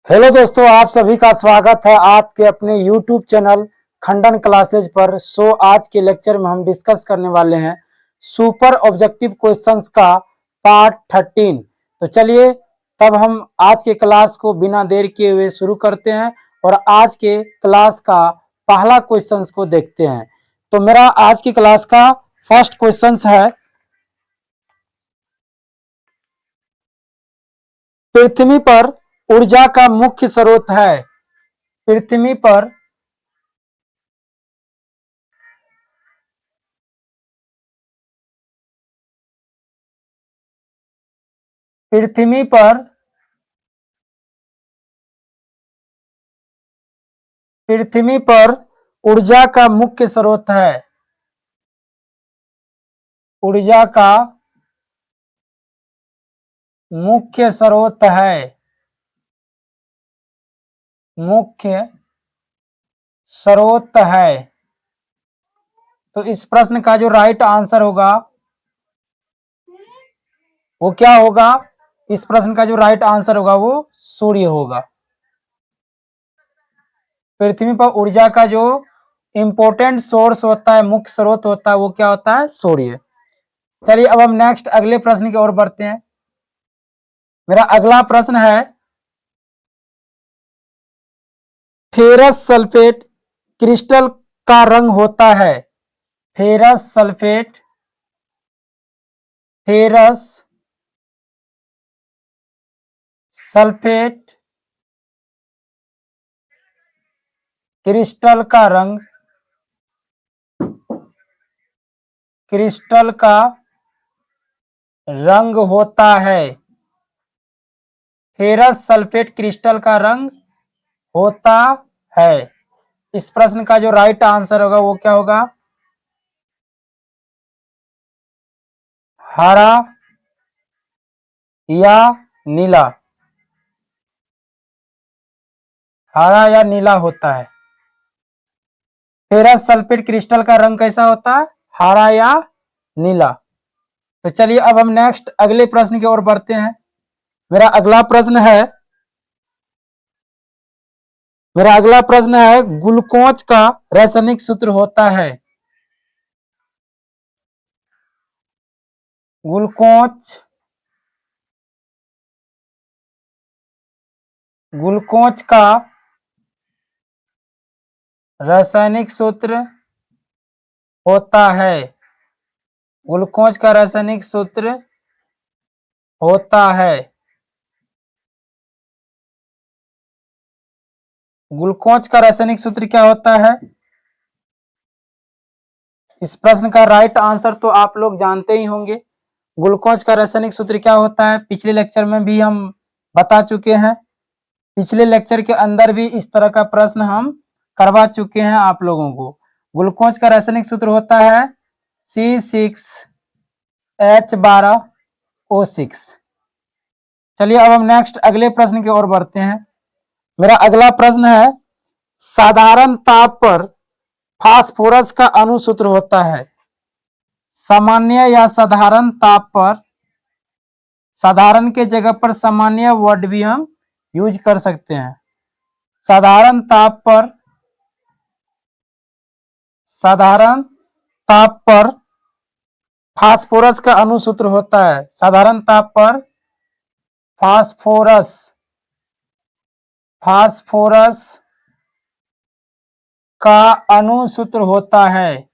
Hello दोस्तों, आप सभी का स्वागत है आपके अपने YouTube चैनल खंडन क्लासेज पर। आज के लेक्चर में हम डिस्कस करने वाले हैं सुपर ऑब्जेक्टिव क्वेश्चंस का पार्ट 13। तो चलिए तब हम आज के क्लास को बिना देर किए हुए शुरू करते हैं और आज के क्लास का पहला क्वेश्चंस को देखते हैं। तो मेरा आज की क्लास का फर्स्ट क्वेश्चंस है, पृथ्वी पर ऊर्जा का मुख्य स्रोत है। पृथ्वी पर पृथ्वी पर पृथ्वी पर ऊर्जा का मुख्य स्रोत है। ऊर्जा का मुख्य स्रोत है। मुख्य स्रोत है। तो इस प्रश्न का जो राइट आंसर होगा वो क्या होगा? इस प्रश्न का जो राइट आंसर होगा वो सूर्य होगा। पृथ्वी पर ऊर्जा का जो इंपॉर्टेंट सोर्स होता है, मुख्य स्रोत होता है, वो क्या होता है? सूर्य। चलिए अब हम नेक्स्ट अगले प्रश्न की ओर बढ़ते हैं। मेरा अगला प्रश्न है, फेरस सल्फेट क्रिस्टल का रंग होता है। Ferrous sulphate ferrous sulphate crystal का रंग होता है। फेरस सल्फेट क्रिस्टल का रंग होता है। इस प्रश्न का जो राइट आंसर होगा वो क्या होगा? हरा या नीला। हरा या नीला होता है। फेरस सल्फेट क्रिस्टल का रंग कैसा होता है? हरा या नीला। तो चलिए अब हम नेक्स्ट अगले प्रश्न की ओर बढ़ते हैं। मेरा अगला प्रश्न है ग्लूकोज का रासायनिक सूत्र होता है। ग्लूकोज का रासायनिक सूत्र होता है। ग्लूकोज का रासायनिक सूत्र होता है। ग्लूकोज का रासायनिक सूत्र क्या होता है? इस प्रश्न का राइट आंसर तो आप लोग जानते ही होंगे। ग्लूकोज का रासायनिक सूत्र क्या होता है पिछले लेक्चर में भी हम बता चुके हैं। पिछले लेक्चर के अंदर भी इस तरह का प्रश्न हम करवा चुके हैं आप लोगों को। ग्लूकोज का रासायनिक सूत्र होता है C6H12O6। चलिए अब हम नेक्स्ट अगले प्रश्न की ओर बढ़ते हैं। मेरा अगला प्रश्न है, साधारण ताप पर फास्फोरस का अणु सूत्र होता है। सामान्य या साधारण ताप पर, साधारण के जगह पर सामान्य वर्ड भी हम यूज कर सकते हैं। साधारण ताप पर फास्फोरस का अणु सूत्र होता है। साधारण ताप पर फास्फोरस का अणु सूत्र होता है।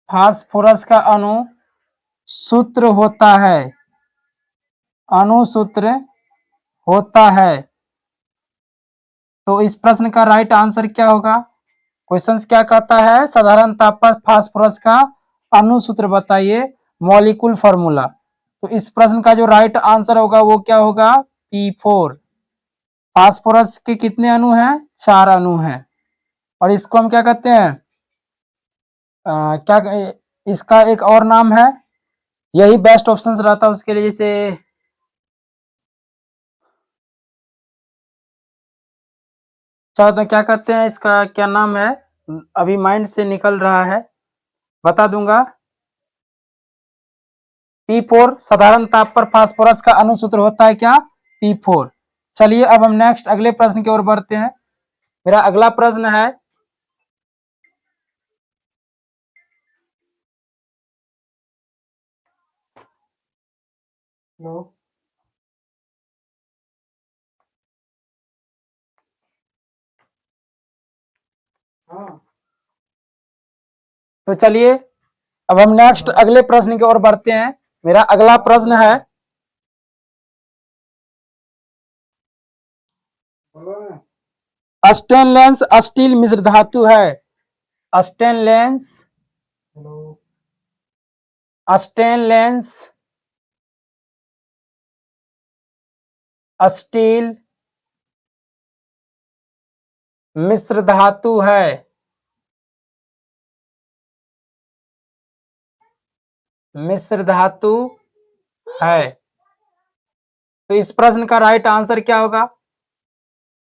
फास्फोरस का अणु सूत्र होता है। अणु सूत्र होता है। तो इस प्रश्न का राइट आंसर क्या होगा? क्वेश्चन क्या कहता है? साधारण ताप पर फास्फोरस का अणु सूत्र बताइए, मॉलिक्यूल फार्मूला। तो इस प्रश्न का जो राइट आंसर होगा वो क्या होगा? P4। फास्फोरस के कितने अणु हैं? 4 अणु हैं। और इसको हम क्या कहते हैं? क्या इसका एक और नाम है, यही बेस्ट ऑप्शन रहता है उसके लिए। जैसे तो क्या कहते हैं, इसका क्या नाम है, अभी माइंड से निकल रहा है, बता दूंगा। P4 साधारण ताप पर फास्फोरस का अणु सूत्र होता है क्या? P4। चलिए अब हम नेक्स्ट अगले प्रश्न की ओर बढ़ते हैं। मेरा अगला प्रश्न है, तो चलिए अब हम नेक्स्ट अगले प्रश्न की ओर बढ़ते हैं। मेरा अगला प्रश्न है, स्टेनलेस स्टील मिश्र धातु है। स्टेनलेस स्टेनलेस स्टील मिश्र धातु है। मिश्र धातु है। तो इस प्रश्न का राइट आंसर क्या होगा?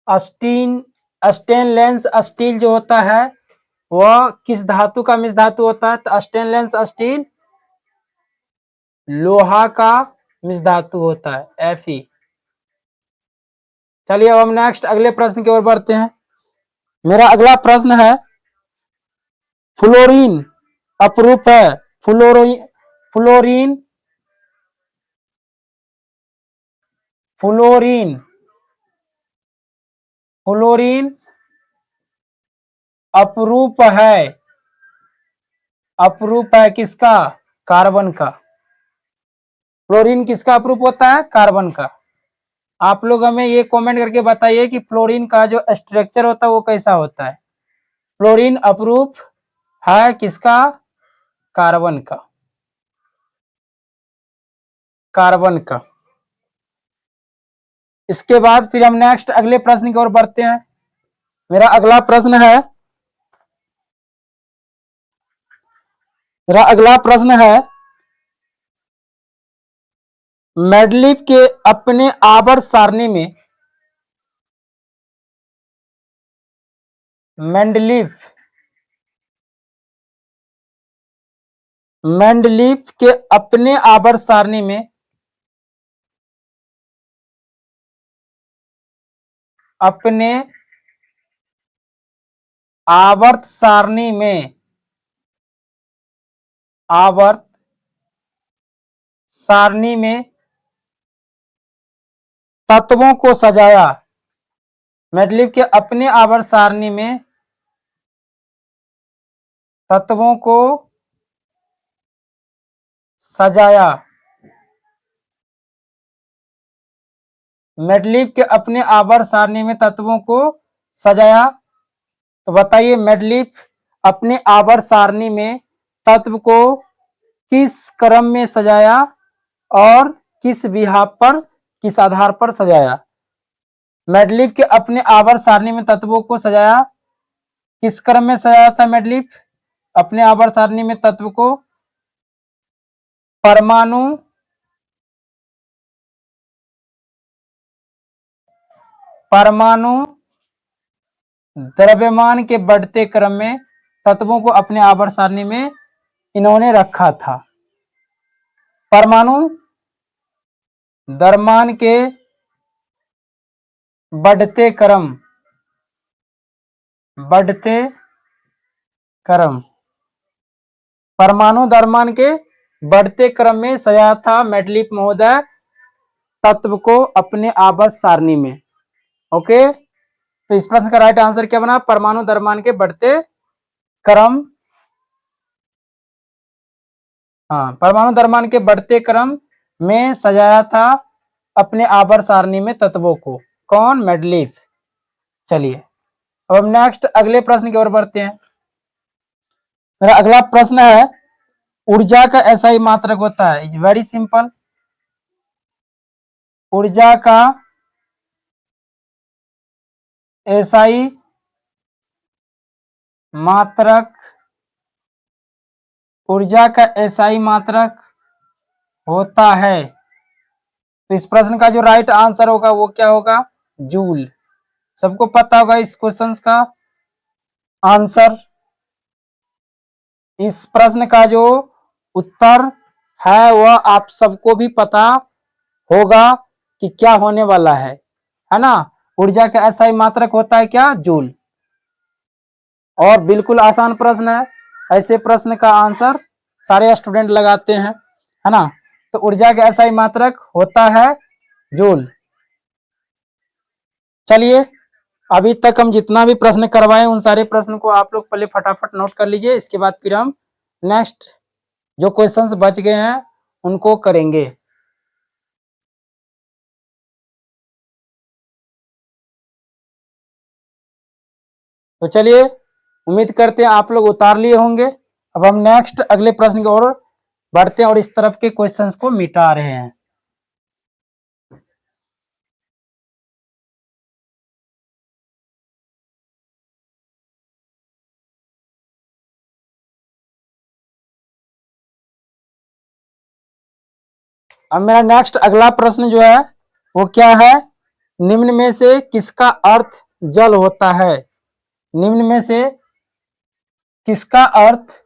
स्टेनलेस स्टील जो होता है वह किस धातु का मिश्र धातु होता है? तो स्टेनलेस स्टील लोहा का मिश्र धातु होता है, Fe। चलिए अब हम नेक्स्ट अगले प्रश्न की ओर बढ़ते हैं। मेरा अगला प्रश्न है, फ्लोरीन अपरूप है। फ्लोरीन फ्लोरीन फ्लोरीन फ्लोरीन अपरूप है। अपरूप है किसका? कार्बन का। फ्लोरीन किसका अपरूप होता है? कार्बन का। आप लोग हमें ये कमेंट करके बताइए कि फ्लोरीन का जो स्ट्रक्चर होता है वो कैसा होता है। फ्लोरीन अपरूप है किसका? कार्बन का। कार्बन का। इसके बाद फिर हम नेक्स्ट अगले प्रश्न की ओर बढ़ते हैं। मेरा अगला प्रश्न है, मेंडलीव के अपने आवर्त सारणी में मेंडलीव के अपने आवर्त सारणी में अपने आवर्त सारणी में आवर्त सारणी में तत्वों को सजाया। मेंडलीव के अपने आवर्त सारणी में तत्वों को सजाया। मेंडलीव के अपने आवर्त सारणी में तत्वों को सजाया। तो बताइए मेंडलीव अपने आवर्त सारणी में तत्व को किस क्रम में सजाया और किस विभाग पर, किस आधार पर सजाया? मेंडलीव के अपने आवर्त सारणी में तत्वों को सजाया किस क्रम में सजाया था? मेंडलीव अपने आवर्त सारणी में तत्व को परमाणु द्रव्यमान के बढ़ते क्रम में तत्वों को अपने आवर्त सारणी में इन्होंने रखा था। परमाणु द्रव्यमान के बढ़ते क्रम परमाणु द्रव्यमान के बढ़ते क्रम में सजाया था मेंडलीव महोदय तत्व को अपने आवर्त सारणी में। ओके, तो इस प्रश्न का राइट आंसर क्या बना? परमाणु द्रव्यमान के बढ़ते क्रम। हाँ, परमाणु द्रव्यमान के बढ़ते क्रम में सजाया था अपने आवर्त सारणी में तत्वों को। कौन? मेंडलीव। चलिए अब हम नेक्स्ट अगले प्रश्न की ओर बढ़ते हैं। मेरा अगला प्रश्न है, ऊर्जा का ऐसा ही मात्रक होता है। Is very simple. ऊर्जा का एसआई मात्रक, ऊर्जा का एसआई मात्रक होता है। तो इस प्रश्न का जो राइट आंसर होगा वो क्या होगा? जूल। सबको पता होगा इस क्वेश्चन का आंसर। इस प्रश्न का जो उत्तर है वह आप सबको भी पता होगा कि क्या होने वाला है। है ना। ऊर्जा का एसआई मात्रक होता है क्या, जूल। और बिल्कुल आसान प्रश्न है, ऐसे प्रश्न का आंसर सारे स्टूडेंट लगाते हैं, है ना। तो ऊर्जा का एसआई मात्रक होता है जूल। चलिए, अभी तक हम जितना भी प्रश्न करवाए उन सारे प्रश्न को आप लोग पहले फटाफट नोट कर लीजिए, इसके बाद फिर हम नेक्स्ट जो क्वेश्चंस बच गए हैं उनको करेंगे। तो चलिए, उम्मीद करते हैं आप लोग उतार लिए होंगे। अब हम नेक्स्ट अगले प्रश्न की ओर बढ़ते हैं और इस तरफ के क्वेश्चंस को मिटा रहे हैं। अब मेरा नेक्स्ट अगला प्रश्न जो है वो क्या है, निम्न में से किसका अर्थ जल होता है। निम्न में से किसका अर्थ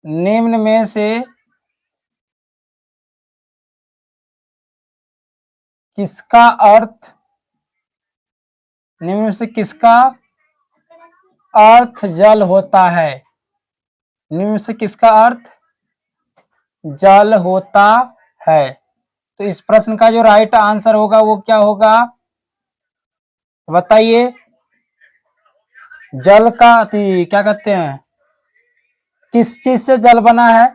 निम्न में से किसका अर्थ निम्न में से किसका अर्थ जल होता है। निम्न में से किसका अर्थ जल होता है। तो इस प्रश्न का जो राइट आंसर होगा वो क्या होगा, बताइए। जल का क्या कहते हैं, किस चीज से जल बना है,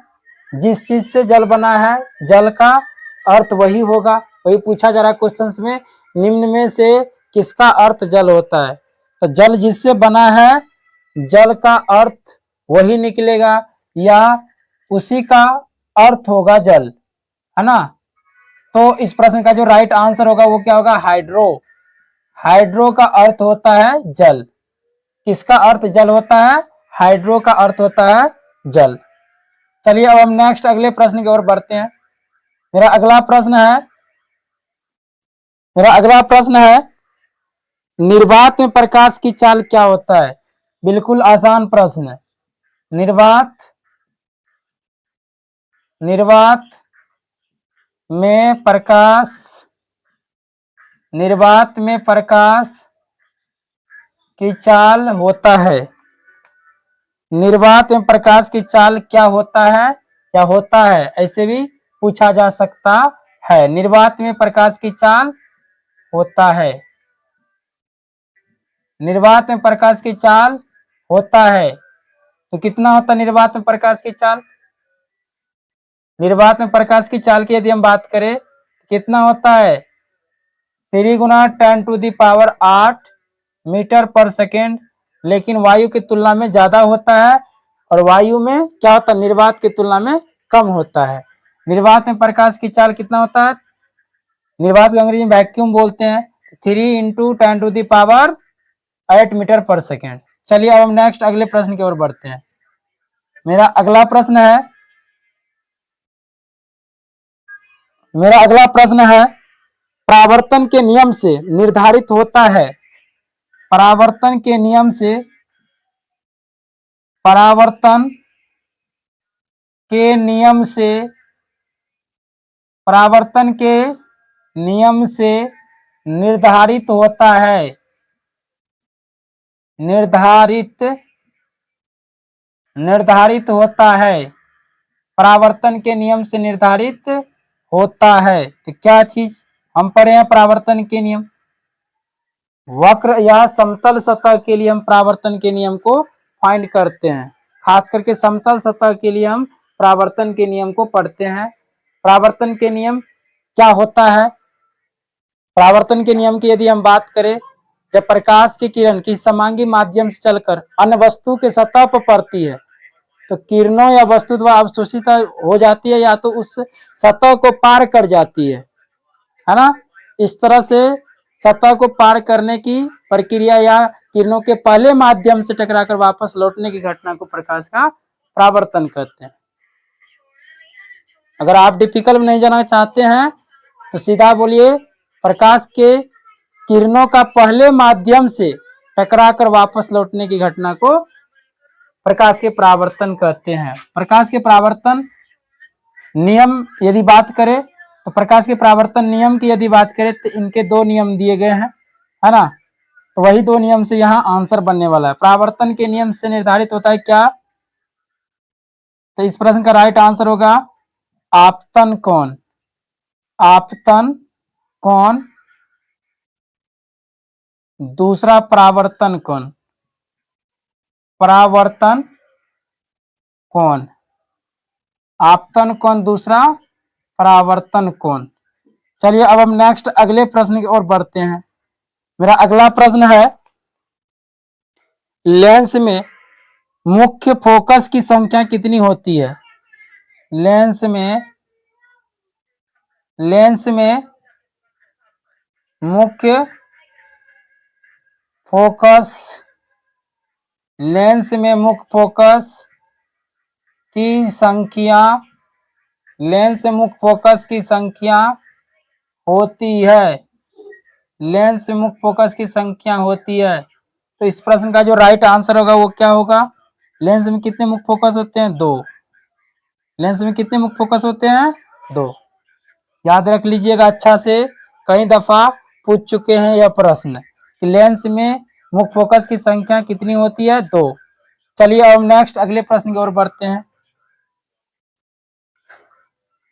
जिस चीज से जल बना है जल का अर्थ वही होगा, वही पूछा जा रहा है क्वेश्चंस में। निम्न में से किसका अर्थ जल होता है, तो जल जिससे बना है जल का अर्थ वही निकलेगा, या उसी का अर्थ होगा जल, है ना। तो इस प्रश्न का जो राइट आंसर होगा वो क्या होगा, हाइड्रो। हाइड्रो का अर्थ होता है जल। किसका अर्थ जल होता है, हाइड्रो का अर्थ होता है जल। चलिए, अब हम नेक्स्ट अगले प्रश्न की ओर बढ़ते हैं। मेरा अगला प्रश्न है मेरा अगला प्रश्न है निर्वात में प्रकाश की चाल क्या होता है। बिल्कुल आसान प्रश्न है। निर्वात निर्वात में प्रकाश निर्वात में प्रकाश की चाल होता है। निर्वात में प्रकाश की चाल क्या होता है, या होता है, ऐसे भी पूछा जा सकता है। निर्वात में प्रकाश की चाल होता है। निर्वात में प्रकाश की चाल होता है, तो कितना होता है निर्वात में प्रकाश की चाल। निर्वात में प्रकाश की चाल की यदि हम बात करें कितना होता है, 3 गुना 10⁸ मीटर पर सेकेंड, लेकिन वायु की तुलना में ज्यादा होता है, और वायु में क्या होता है, निर्वात की तुलना में कम होता है। निर्वात में प्रकाश की चाल कितना होता है, निर्वात को अंग्रेजी में वैक्यूम बोलते हैं, 3 × 10⁸ मीटर पर सेकेंड। चलिए, अब हम नेक्स्ट अगले प्रश्न की ओर बढ़ते हैं। मेरा अगला प्रश्न है परावर्तन के नियम से निर्धारित होता है। परावर्तन के नियम से परावर्तन के नियम से परावर्तन के नियम से निर्धारित होता है। निर्धारित होता है। परावर्तन के नियम से निर्धारित होता है, तो क्या चीज हम पढ़े हैं परावर्तन के नियम। वक्र या समतल सतह के लिए हम परावर्तन के नियम को फाइंड करते हैं। खास करके समतल सतह के लिए हम परावर्तन के नियम को पढ़ते हैं। परावर्तन के नियम क्या होता है, परावर्तन के नियम की यदि हम बात करें, जब प्रकाश की किरण किसी समांगी माध्यम से चलकर अन्य वस्तु के सतह पर पड़ती है तो किरणों या वस्तु द्वारा अवशोषित हो जाती है, या तो उस सतह को पार कर जाती है ना। इस तरह से सतह को पार करने की प्रक्रिया या किरणों के पहले माध्यम से टकराकर वापस लौटने की घटना को प्रकाश का परावर्तन कहते हैं। अगर आप डिफिकल्ट नहीं जाना चाहते हैं तो सीधा बोलिए, प्रकाश के किरणों का पहले माध्यम से टकराकर वापस लौटने की घटना को प्रकाश के परावर्तन कहते हैं। प्रकाश के परावर्तन नियम यदि बात करें तो प्रकाश के परावर्तन नियम की यदि बात करें तो इनके दो नियम दिए गए हैं, है ना। तो वही दो नियम से यहाँ आंसर बनने वाला है। परावर्तन के नियम से निर्धारित होता है क्या, तो इस प्रश्न का राइट आंसर होगा आपतन कोण। आपतन कोण। दूसरा परावर्तन कोण। परावर्तन कोण। आपतन कोण दूसरा, परावर्तन कोण। चलिए अब हम नेक्स्ट अगले प्रश्न की ओर बढ़ते हैं। मेरा अगला प्रश्न है, लेंस में मुख्य फोकस की संख्या कितनी होती है। लेंस में मुख्य फोकस, लेंस में मुख्य फोकस की संख्या, लेंस में मुख्य फोकस की संख्या होती है। लेंस में मुख्य फोकस की संख्या होती है। तो इस प्रश्न का जो राइट आंसर होगा वो क्या होगा। लेंस में कितने मुख्य फोकस होते हैं, दो। लेंस में कितने मुख्य फोकस होते हैं, दो। याद रख लीजिएगा अच्छा से, कई दफा पूछ चुके हैं यह प्रश्न कि लेंस में मुख्य फोकस की संख्या कितनी होती है, दो। चलिए अब नेक्स्ट अगले प्रश्न की ओर बढ़ते हैं।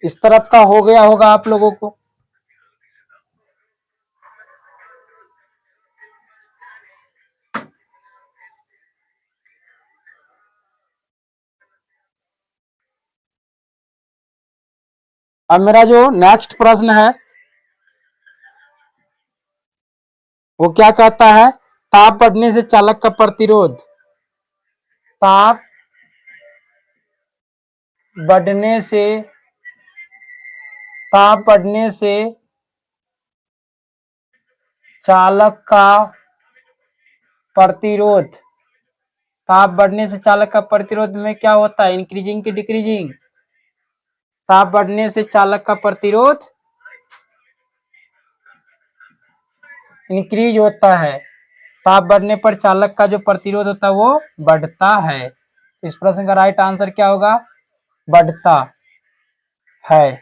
इस तरफ का हो गया होगा आप लोगों को। अब मेरा जो नेक्स्ट प्रश्न है वो क्या कहता है, ताप बढ़ने से चालक का प्रतिरोध। ताप बढ़ने से, ताप बढ़ने से चालक का प्रतिरोध। ताप बढ़ने से चालक का प्रतिरोध में क्या होता है, इंक्रीजिंग की डिक्रीजिंग। ताप बढ़ने से चालक का प्रतिरोध इंक्रीज होता है। ताप बढ़ने पर चालक का जो प्रतिरोध होता है वो बढ़ता है। इस प्रश्न का राइट आंसर क्या होगा, बढ़ता है।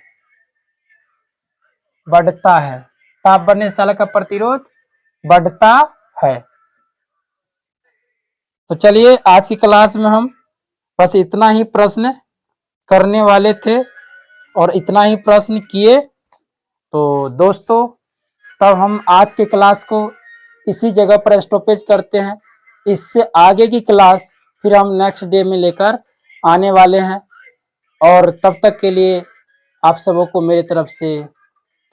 बढ़ता है। ताप बढ़ने से चालक का प्रतिरोध बढ़ता है। तो चलिए आज की क्लास में हम बस इतना ही प्रश्न करने वाले थे और इतना ही प्रश्न किए। तो दोस्तों तब हम आज के क्लास को इसी जगह पर स्टॉपेज करते हैं। इससे आगे की क्लास फिर हम नेक्स्ट डे में लेकर आने वाले हैं। और तब तक के लिए आप सबों को मेरी तरफ से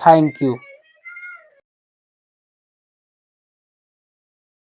थैंक यू।